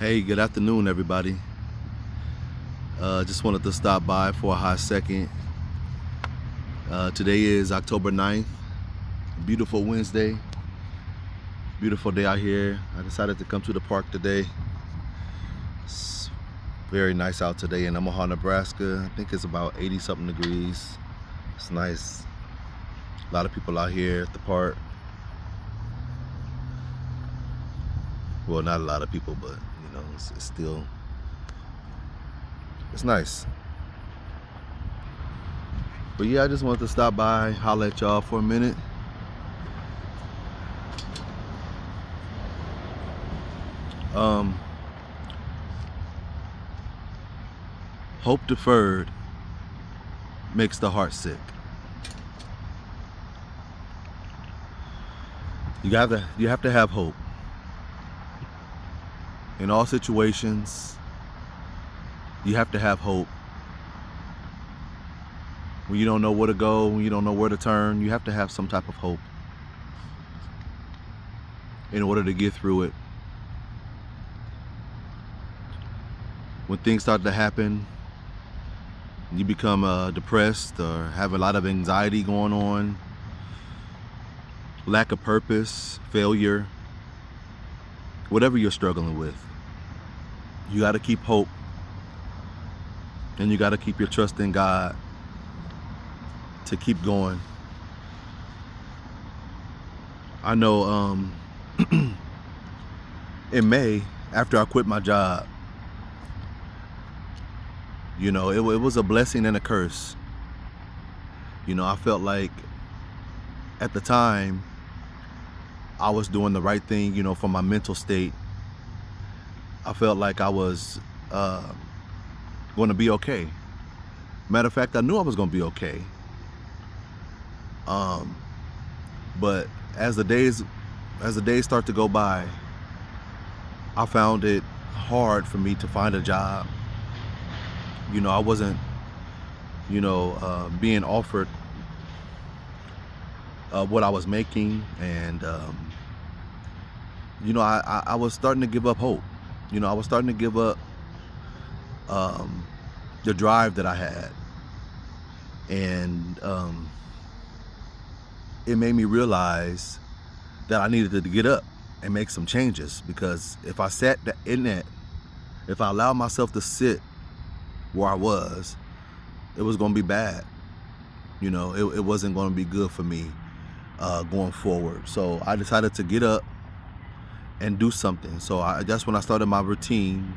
Hey, good afternoon, everybody. Just wanted to stop by for a hot second. Today is October 9th. Beautiful Wednesday. Beautiful day out here. I decided to come to the park today. It's very nice out today in Omaha, Nebraska. I think it's about 80 something degrees. It's nice. A lot of people out here at the park. Well, not a lot of people, but it's still, it's nice. But yeah, I just wanted to stop by, holler at y'all for a minute. Hope deferred makes the heart sick. You have to have hope. In all situations, you have to have hope. When you don't know where to go, when you don't know where to turn, you have to have some type of hope in order to get through it. When things start to happen, you become depressed or have a lot of anxiety going on, lack of purpose, failure, whatever you're struggling with, you got to keep hope, and you got to keep your trust in God to keep going. I know in May, after I quit my job, it was a blessing and a curse. I felt like at the time I was doing the right thing, for my mental state. I felt like I was going to be okay. Matter of fact, I knew I was going to be okay. But as the days start to go by, I found it hard for me to find a job. I wasn't, being offered what I was making, and I was starting to give up hope. I was starting to give up the drive that I had, and it made me realize that I needed to get up and make some changes, because if I sat in that, if I allowed myself to sit where I was, it was going to be bad. It wasn't going to be good for me going forward. So I decided to get up and do something. So that's when I started my routine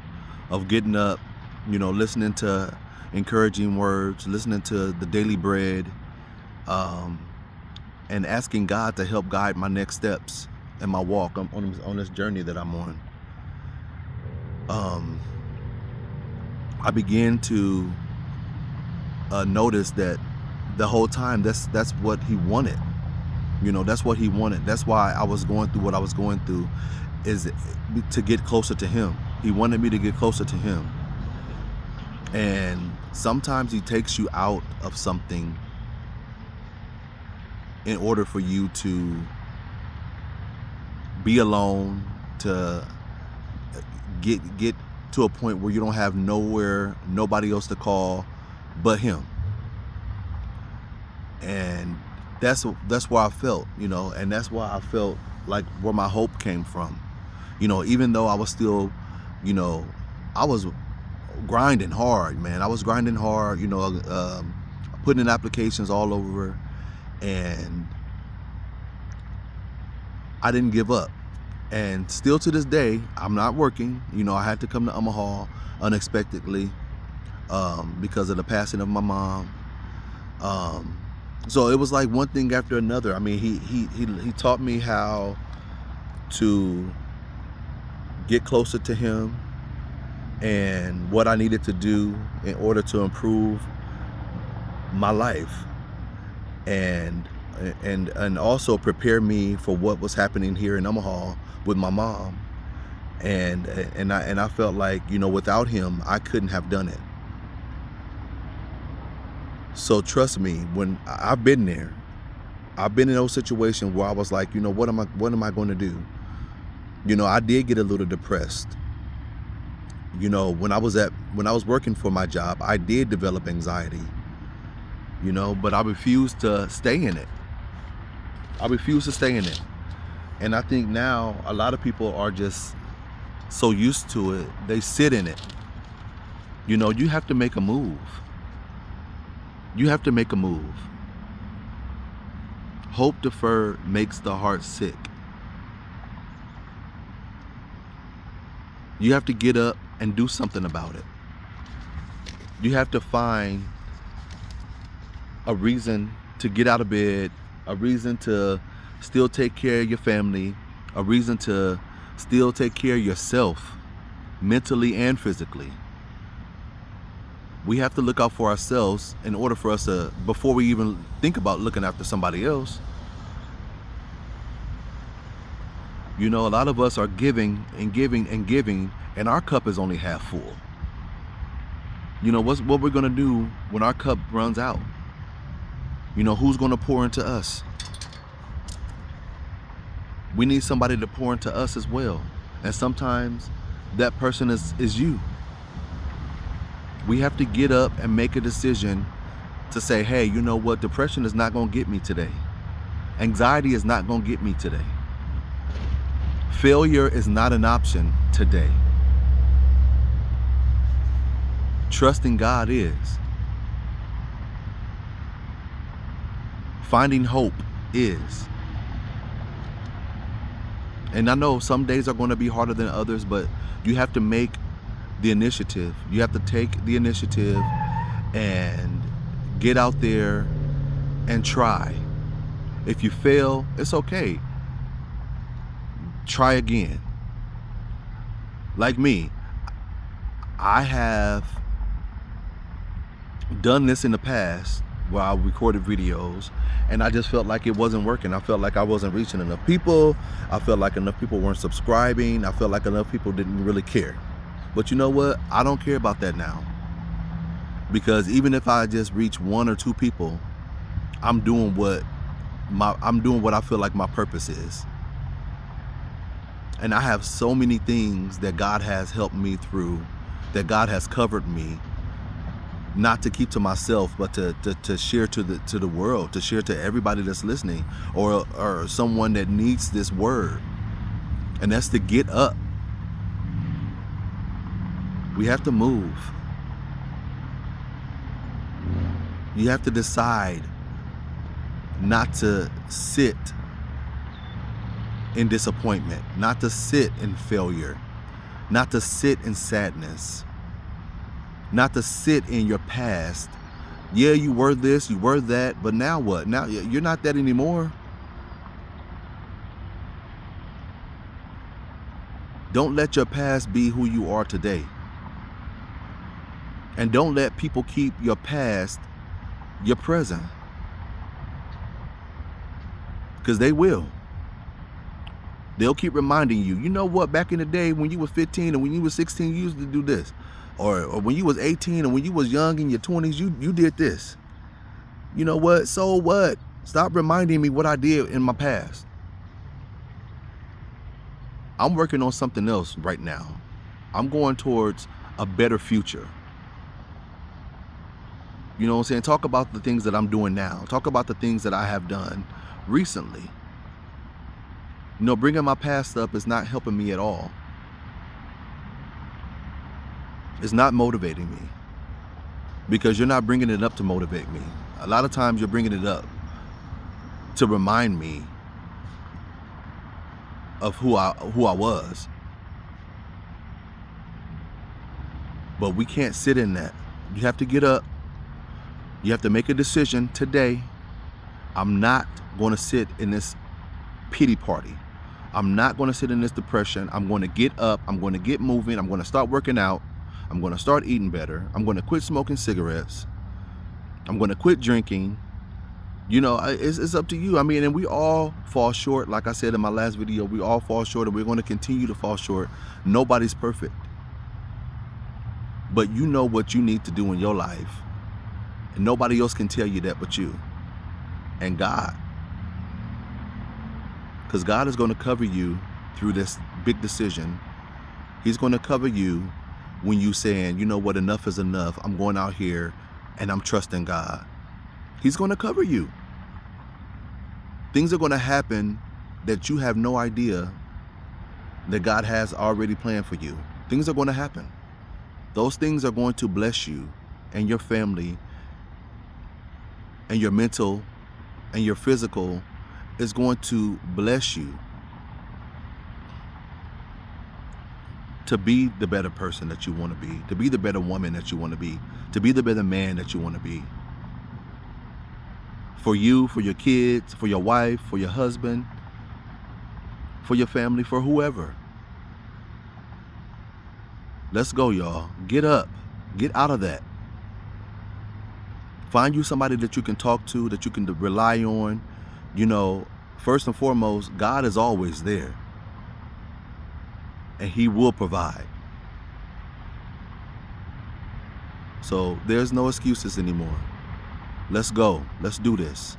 of getting up, listening to encouraging words, listening to the daily bread, and asking God to help guide my next steps and my walk on this journey that I'm on. I began to notice that the whole time that's what He wanted. That's what He wanted. That's why I was going through what I was going through, is to get closer to Him. He wanted me to get closer to Him. And sometimes He takes you out of something in order for you to be alone, to get to a point where you don't have nobody else to call but Him. And that's where I felt, and that's why I felt like where my hope came from. Even though I was still, I was grinding hard, man. I was grinding hard, putting in applications all over, and I didn't give up. And still to this day, I'm not working. I had to come to Omaha unexpectedly because of the passing of my mom. So it was like one thing after another. I mean, he taught me how to get closer to Him and what I needed to do in order to improve my life, and also prepare me for what was happening here in Omaha with my mom. And I felt like, without Him, I couldn't have done it. So trust me, when I've been there, I've been in those situations where I was like, what am I going to do? I did get a little depressed. You know, when I was working for my job, I did develop anxiety, you know, but I refused to stay in it. I refused to stay in it. And I think now a lot of people are just so used to it, they sit in it. You know, you have to make a move. You have to make a move. Hope deferred makes the heart sick. You have to get up and do something about it. You have to find a reason to get out of bed, a reason to still take care of your family, a reason to still take care of yourself, mentally and physically. We have to look out for ourselves in order for us to, before we even think about looking after somebody else. You know, a lot of us are giving and giving and giving, and our cup is only half full. You know, what we're gonna do when our cup runs out? You know, who's gonna pour into us? We need somebody to pour into us as well. And sometimes that person is you. We have to get up and make a decision to say, hey, you know what? Depression is not gonna get me today. Anxiety is not gonna get me today. Failure is not an option today. Trusting God is. Finding hope is. And I know some days are going to be harder than others, but you have to make the initiative. You have to take the initiative and get out there and try. If you fail, it's okay. Try again. Like me, I have done this in the past where I recorded videos and I just felt like it wasn't working. I felt like I wasn't reaching enough people. I felt like enough people weren't subscribing. I felt like enough people didn't really care. But you know what? I don't care about that now. Because even if I just reach 1 or 2 people, I'm doing what I feel like my purpose is. And I have so many things that God has helped me through, that God has covered me, not to keep to myself, but to share to the world, to share to everybody that's listening, or someone that needs this word. And that's to get up. We have to move. You have to decide not to sit in disappointment, not to sit in failure, not to sit in sadness, not to sit in your past. Yeah, you were this, you were that, but now what? Now you're not that anymore. Don't let your past be who you are today. And don't let people keep your past your present. Because they will. They'll keep reminding you, you know what, back in the day when you were 15 and when you were 16, you used to do this. Or when you was 18 and when you was young in your 20s, you did this. You know what? So what? Stop reminding me what I did in my past. I'm working on something else right now. I'm going towards a better future. You know what I'm saying? Talk about the things that I'm doing now. Talk about the things that I have done recently. You know, bringing my past up is not helping me at all. It's not motivating me, because you're not bringing it up to motivate me. A lot of times you're bringing it up to remind me of who I was. But we can't sit in that. You have to get up. You have to make a decision today. I'm not going to sit in this pity party. I'm not going to sit in this depression. I'm going to get up. I'm going to get moving. I'm going to start working out. I'm going to start eating better. I'm going to quit smoking cigarettes. I'm going to quit drinking. You know, it's up to you. I mean, and we all fall short. Like I said in my last video, we all fall short, and we're going to continue to fall short. Nobody's perfect. But you know what you need to do in your life. And nobody else can tell you that but you and God. Because God is going to cover you through this big decision. He's going to cover you when you saying, you know what, enough is enough. I'm going out here and I'm trusting God. He's going to cover you. Things are going to happen that you have no idea that God has already planned for you. Things are going to happen. Those things are going to bless you and your family, and your mental and your physical is going to bless you to be the better person that you want to be the better woman that you want to be the better man that you want to be. For you, for your kids, for your wife, for your husband, for your family, for whoever. Let's go, y'all. Get up. Get out of that. Find you somebody that you can talk to, that you can rely on. You know, first and foremost, God is always there. And He will provide. So there's no excuses anymore. Let's go. Let's do this.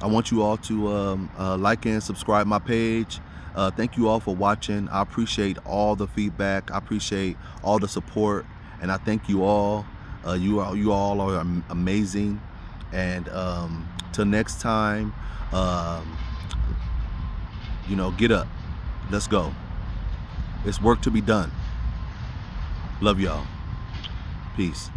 I want you all to like and subscribe my page. Thank you all for watching. I appreciate all the feedback. I appreciate all the support, and I thank you all. You all are amazing. And till next time, get up. Let's go. It's work to be done. Love y'all. Peace.